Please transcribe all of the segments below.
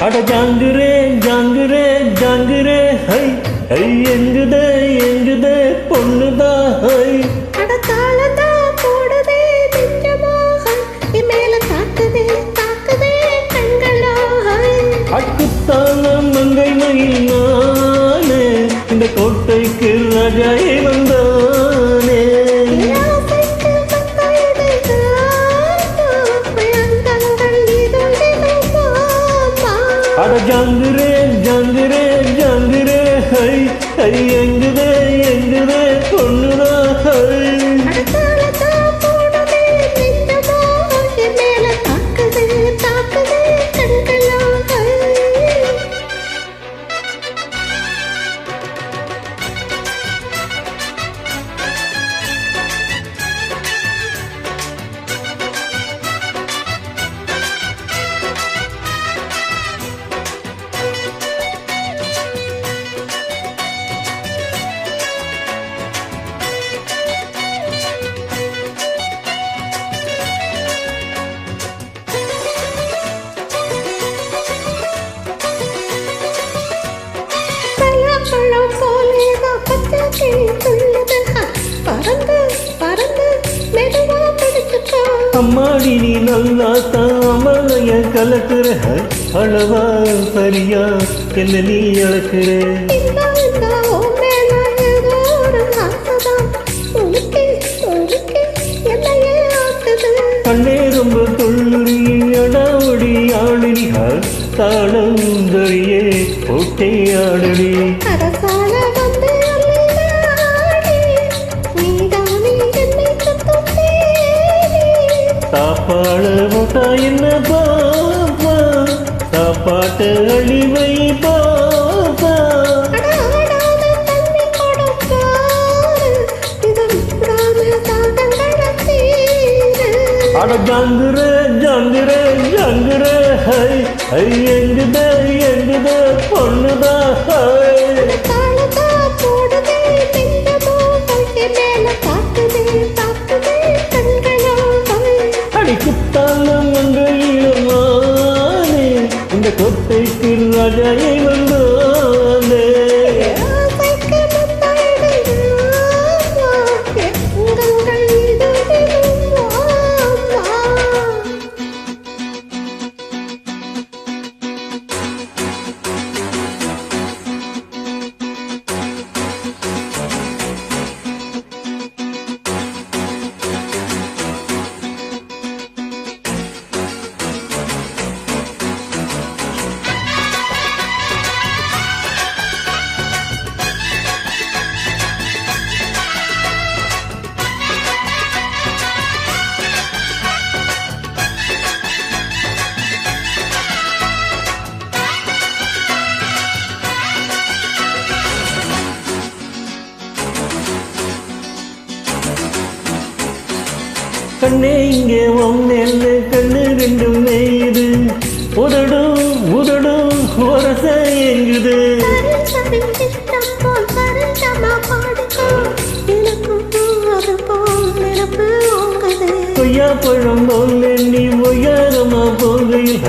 அட ஜாங்குரே ஜாங்குரே ஜாங்குரே high high எங்குதே எங்குதே பொண்ணுதா high அட தாளதா போடுதே நெஞ்சமாக இமேல தாக்குதே தாக்குதே கண்களா ஹை அக்குத்தான மங்கை மயில் நானே இந்த கோட்டைக்கு ராஜாயே வந்தானே அட ஜாங்குரே ஜாங்குரே ஜாங்குரே ஹை ஹை எங்குதே எங்குதே பொண்ணுதா ஹை அம்மாடி நீ நல்லா தாமலைய கலக்குற அளவா சரியா என்ன நீ இழக்குற கண்ணே ரொம்ப துள்ளி அடாவடி ஆடி தாளம் தரியே போட்டே ஆடடி சாப்பாட போட்டா என்ன பாப்பா சாப்பாட்டு அழிவை பாப்பா அட ஜாங்குரே ஜாங்குரே ஜாங்குரே ஹை ஹை எங்குதே எங்குதே பொண்ணுதா ஹை குத்தால மங்கையிலமானே இந்த கொட்டைக்கு ராஜாயை வந்தானே கண்ணே இங்கே ஒன்னெல்ல கண்ணு ரெண்டும் மேயுது உதடும் உதடும் ஒரச எங்குது கொய்யா பழம் போல் நீ ஒய்யாரமா போகையில்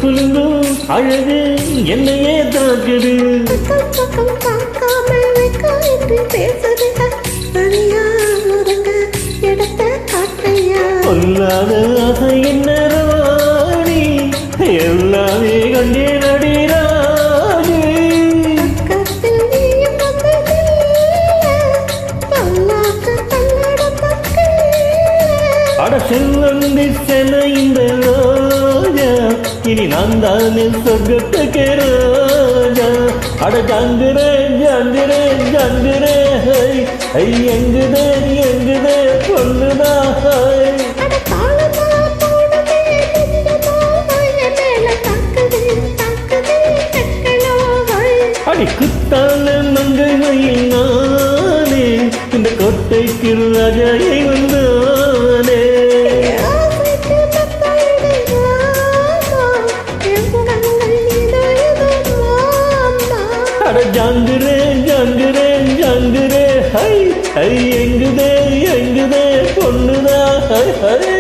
குலுங்கும் அழகு என்னையே தாக்குது பொல்லாத ஆசை என்ன ராணி எல்லாமே கண்டே நடிராஜி அட செல்வந்தி சென இந்த ராஜா இனி நான் தானே சொர்க்கத்துக்கு ராஜா அட ஜாங்குரே ஜாங்குரே ஜாங்குரே ஹை ஹை எங்குதே எங்குதே பொண்ணுதா ஹை அடி குத்தால மங்கை மயில் நானே இந்த கோட்டைக்கு ராஜாயை வந்தானே அட ஜாங்குரே ஜாங்குரே ஜாங்குரே ஹை ஹை எங்குதே எங்குதே பொண்ணுதா ஹை ஹை